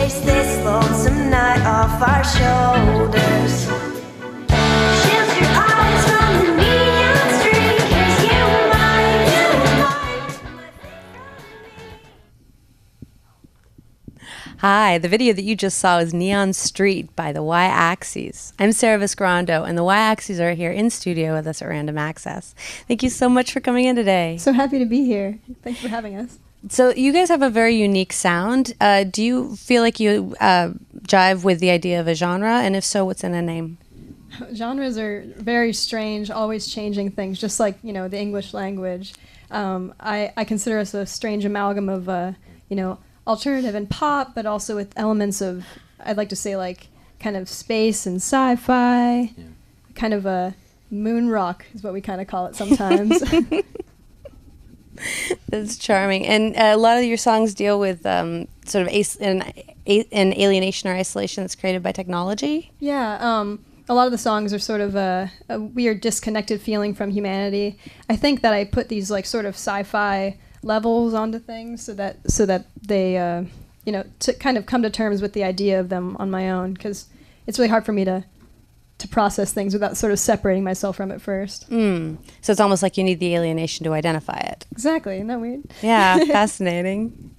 chase this lonesome night off our shoulders. Shield your eyes from the neon street, 'cause you might. Hi, the video that you just saw is Neon Street by the Y-Axes. I'm Sarah Viscarando, and the Y-Axes are here in studio with us at Random Access. Thank you so much for coming in today. So happy to be here. Thanks for having us. So you guys have a very unique sound. Do you feel like you jive with the idea of a genre? And if so, what's in a name? Genres are very strange, always changing things, just like, the English language. I consider us a strange amalgam of, alternative and pop, but also with elements of, I'd like to say, like, kind of space and sci-fi. Yeah. Kind of a moon rock is what we kind of call it sometimes. That's charming. And a lot of your songs deal with sort of an alienation or isolation that's created by technology. Yeah, a lot of the songs are sort of a weird disconnected feeling from humanity. I think that I put these like sort of sci-fi levels onto things so that they to kind of come to terms with the idea of them on my own, because it's really hard for me to process things without sort of separating myself from it first. So it's almost like you need the alienation to identify it. Exactly. Isn't that weird? Yeah, fascinating.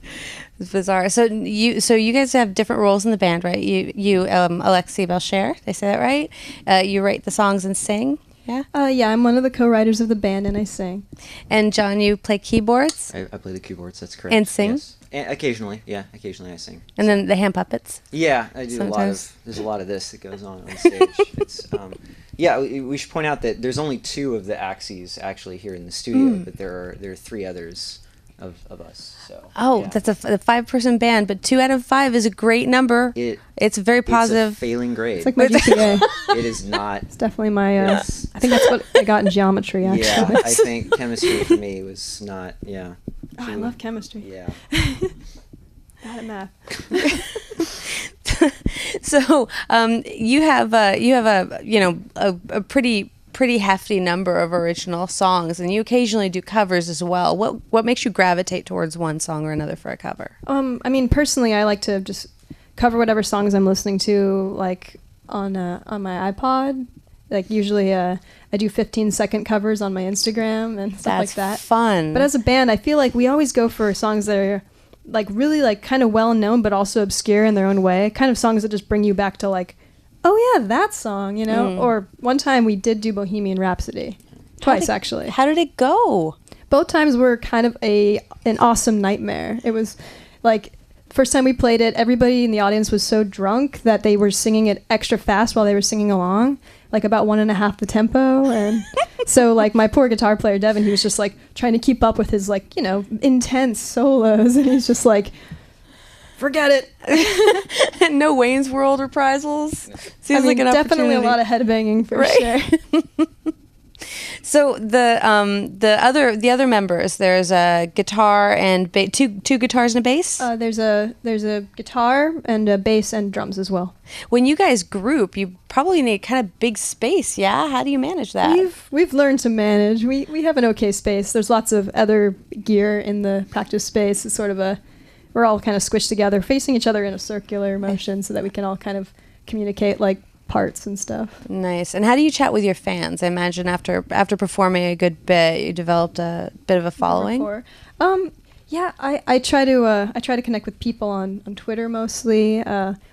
It's bizarre. So you guys have different roles in the band, right? You Alexi Belcher, did I say that right? You write the songs and sing. Yeah. Yeah, I'm one of the co-writers of the band, and I sing. And John, you play keyboards. I play the keyboards. That's correct. And sing. Yes. And occasionally, occasionally I sing. And then the hand puppets. Yeah, I do sometimes. There's a lot of this that goes on stage. It's we should point out that there's only 2 of the Axes actually here in the studio, but there are 3 others of us. So. That's a 5-person band, but 2 out of 5 is a great number. It's very positive. It's a failing grade. It's like my GPA. It is not. It's definitely my. I think that's what I got in geometry. Actually. Yeah, I think chemistry for me was not. Yeah. Oh, I love chemistry. Yeah. Bad at math. So you have a pretty hefty number of original songs, and you occasionally do covers as well. What makes you gravitate towards one song or another for a cover? Personally, I like to just cover whatever songs I'm listening to, like on my iPod. Like usually, I do 15-second covers on my Instagram and stuff like that. That's fun. But as a band, I feel like we always go for songs that are like really like kind of well known, but also obscure in their own way. Kind of songs that just bring you back to like, oh yeah, that song, Or one time we did do Bohemian Rhapsody. Twice, actually. How did it go? Both times were kind of an awesome nightmare. It was like, first time we played it, everybody in the audience was so drunk that they were singing it extra fast while they were singing along, like about 1.5 the tempo. And so like my poor guitar player, Devin, he was just like trying to keep up with his like, intense solos. And he's just like, forget it. No Wayne's World reprisals. Seems like an definitely opportunity. a lot of headbanging for sure. So the other members, there's a guitar and two guitars and a bass. There's a guitar and a bass and drums as well. When you guys group, you probably need kind of big space. Yeah, how do you manage that? We've learned to manage. We have an okay space. There's lots of other gear in the practice space. It's sort of we're all kind of squished together, facing each other in a circular motion, so that we can all kind of communicate like parts and stuff. Nice. And how do you chat with your fans? I imagine after performing a good bit, you developed a bit of a following. Yeah, I try to connect with people on Twitter mostly.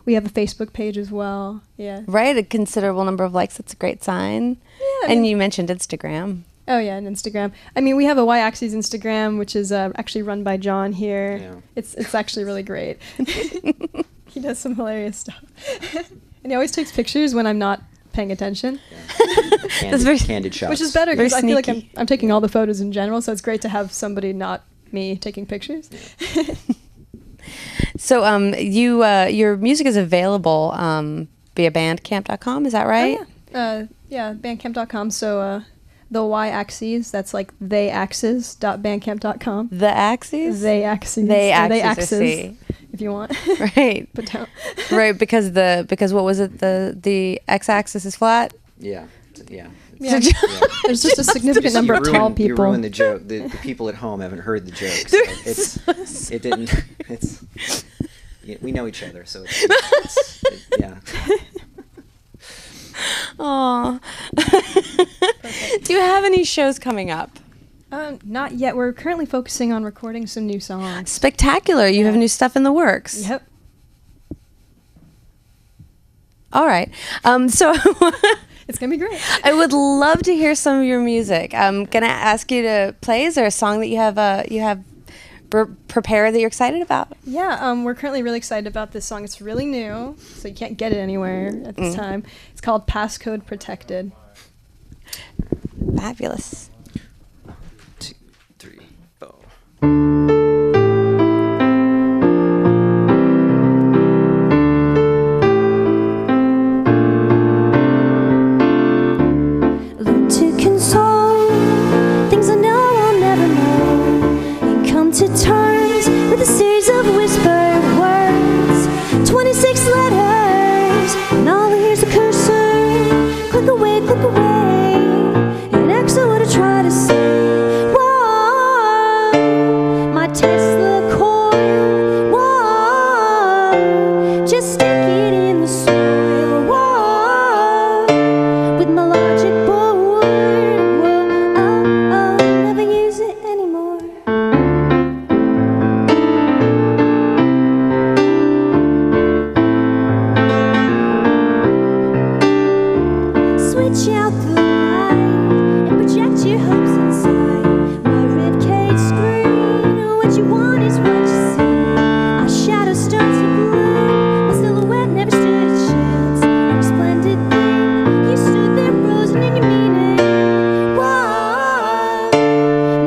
We have a Facebook page as well. Yeah. Right, a considerable number of likes. That's a great sign. Yeah. And you mentioned Instagram. Oh yeah, and Instagram. We have a Y-Axes Instagram, which is actually run by John here. Yeah. It's actually really great. He does some hilarious stuff. And he always takes pictures when I'm not paying attention. Yeah. That's very candid shots. Which is better because I feel like I'm taking all the photos in general, so it's great to have somebody not me taking pictures. Yeah. So your music is available via bandcamp.com, is that right? Oh, yeah, bandcamp.com. So the Y-Axes, that's like theyaxes.bandcamp.com. The Axes? They Axes. They Axes, They Axes, I see. If you want. Right. But don't. Right, because what was it? The x-axis is flat? Yeah. Yeah. Yeah. There's just a significant number of tall people. You ruined the joke. The people at home haven't heard the joke. So we know each other, so yeah. Aw. Do you have any shows coming up? Not yet. We're currently focusing on recording some new songs. Spectacular. You have new stuff in the works. Yep. All right. So It's going to be great. I would love to hear some of your music. I'm going to ask you to play. Is there a song that you have prepared that you're excited about? Yeah, we're currently really excited about this song. It's really new, so you can't get it anywhere at this time. It's called Passcode Protected. Fabulous. 2, 3, 4. Learn to console things I know I'll never know, and come to terms with a series of whispered words. 26 letters, and all I hear's a cursor. Click away, and exit what I try to say. Whoa, my Tesla coil. Whoa, just stick it in the soil. Whoa, with my logic board. Whoa, never use it anymore. Switch out the light and project your hopes inside my ribcage screen. What you want is what you see. Our shadow starts to bloom. My silhouette never stood a chance. Every splendid thing you stood there frozen in your meaning. Whoa,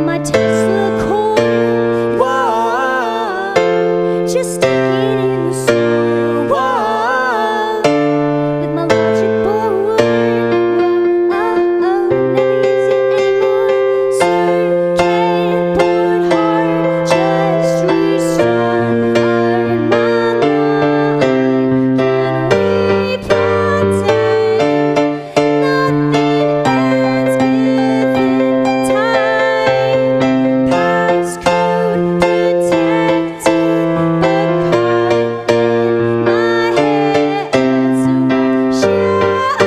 my Tesla coil. Whoa, just stick it in the soil. Whoa, with my logic board. Never use it anymore. Circuit board heart, just restart our mind. Can we pretend nothing ends given time? Passcode protected, but caught in my head, so I shout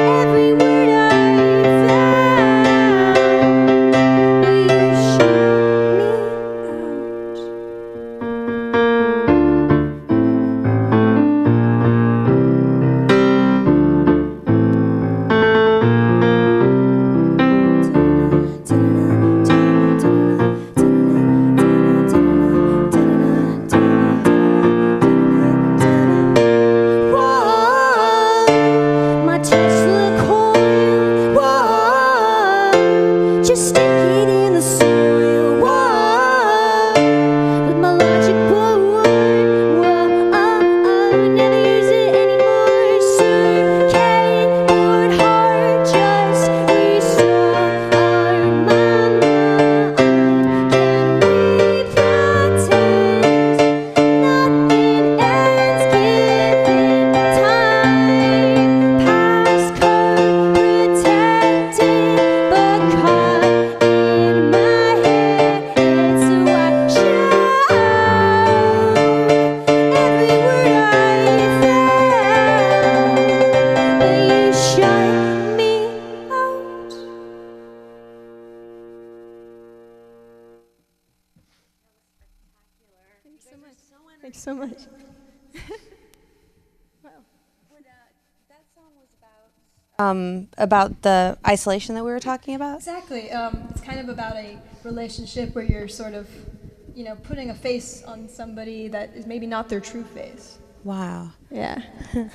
every word I found. You shut me out. Whoa, my Tesla coil. Whoa, just stick it in the soil. Whoa, with my logic board. Whoa, never use it anymore. Circuit board heart, just restart our mind. Can we pretend nothing ends given time? Passcode protected, but caught in my head, so I shout every word I found. You shut me out. Thanks so much. About the isolation that we were talking about. Exactly. It's kind of about a relationship where you're sort of, putting a face on somebody that is maybe not their true face. Wow. Yeah. An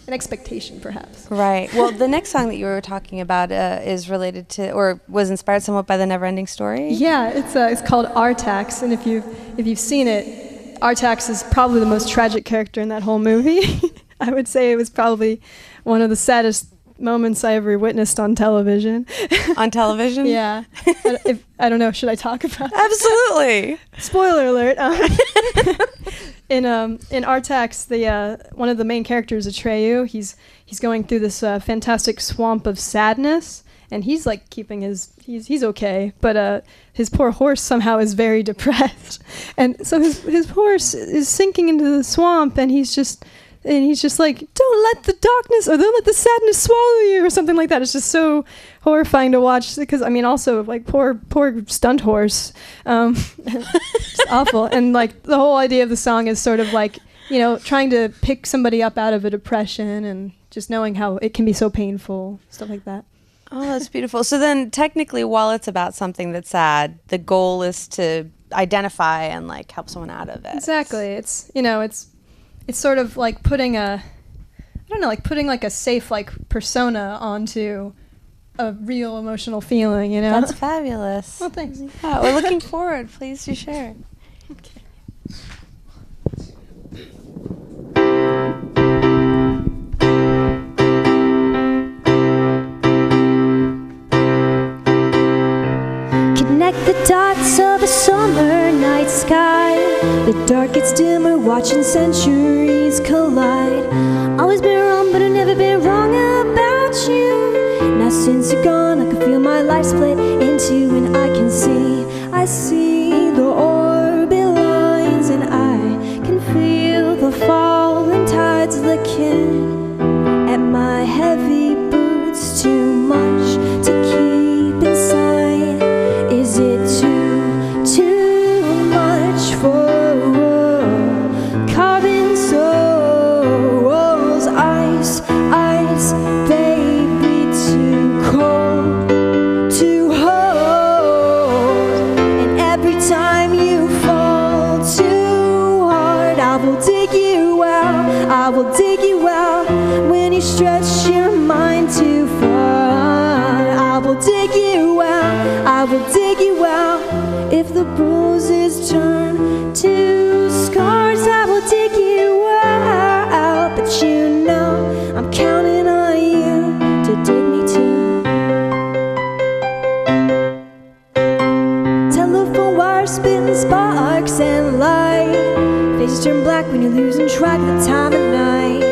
expectation, perhaps. Right. Well, the next song that you were talking about is related to, or was inspired somewhat by the Neverending Story. Yeah, it's called Artax, and if you've seen it, Artax is probably the most tragic character in that whole movie. I would say it was probably one of the saddest moments I ever witnessed on television. On television? Yeah. I don't know, should I talk about it? Absolutely. Spoiler alert. In Artax, one of the main characters, Atreyu, he's going through this fantastic swamp of sadness, and he's like keeping he's okay, but his poor horse somehow is very depressed, and so his horse is sinking into the swamp, and he's just like, don't let the darkness, or don't let the sadness swallow you, or something like that. It's just so horrifying to watch, because I mean, also like poor stunt horse, just awful. And like the whole idea of the song is sort of like, trying to pick somebody up out of a depression, and just knowing how it can be so painful, stuff like that. Oh, that's beautiful. So then technically, while it's about something that's sad, the goal is to identify and like help someone out of it. Exactly. It's sort of like putting like a safe like persona onto a real emotional feeling, That's fabulous. Well, thanks. Yeah, we're looking forward. Please do share. Okay. Connect the dots of a summer night sky. The dark gets dimmer, watching centuries collide. Always been wrong, but I've never been wrong about you. Now since you're gone, I can feel my life split in two, and I see the orbit lines, and I can feel the falling tides looking at my heavy boots. Too much to keep inside. Is it too much for carving souls? Ice, baby, too cold to hold. And every time you fall too hard, I will dig you out. I will dig you out when you stretch your mind too far. I will dig you out. I will dig you out. If the bruises turn to scars, I will dig you out. But I'm counting on you to dig me too. Telephone wires spitting sparks and light. Faces turn black when you're losing track of the time of night.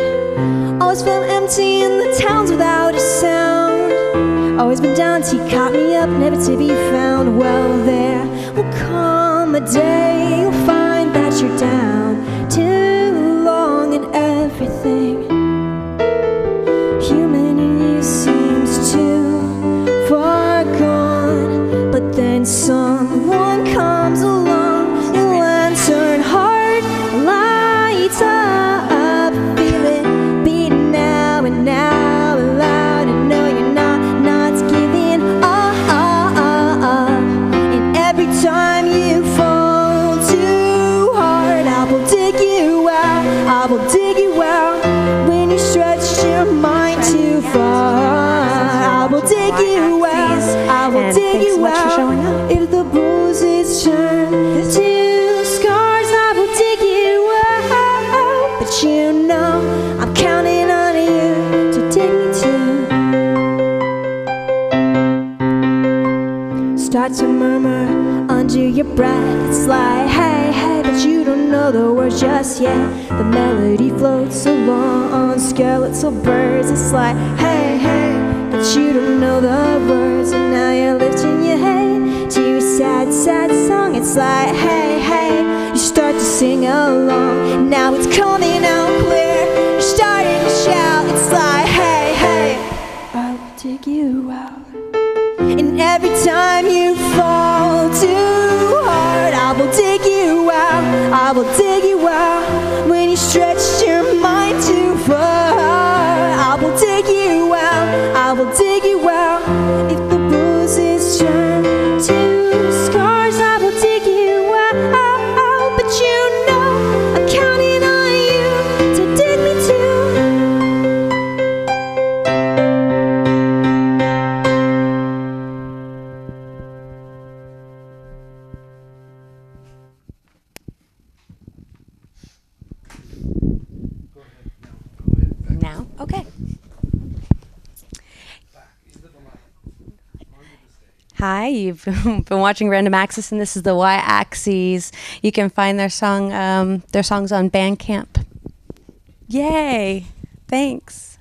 Always felt empty in the towns without a sound. Always been down till you caught me up, never to be found. Well, there will come a day you'll find that you're down too long, and everything human in you seems too far gone. But then someone comes along, your lantern heart lights up, feeling beaten now and now aloud, and know you're not giving up. And every time you fall too hard, I will dig you out. I will dig you out when you stretch your mind too far. I will dig you out. I will dig you out. If the bruises turn to scars, I will dig you out. But I'm counting on you to dig me too. Start to murmur under your breath. It's like, hey, hey, but you don't know the words just yet. The melody floats along on skeletal birds. It's like, hey, hey, but you don't know the words. And now you're lifting your head to a sad, sad song. It's like, hey, hey, you start to sing along. And now it's coming out clear. You're starting to shout. It's like, hey, hey, I will dig you out. And every time you fall too hard, I will dig you out. I will dig you out when you stretch your mind too far. I will dig you out. I will dig you out. If the bruises turn to scars, I will dig you out. But I'm counting on you to dig me too. Now? Okay. Hi, you've been watching Random Access, and this is the Y-Axis. You can find their songs on Bandcamp. Yay! Thanks.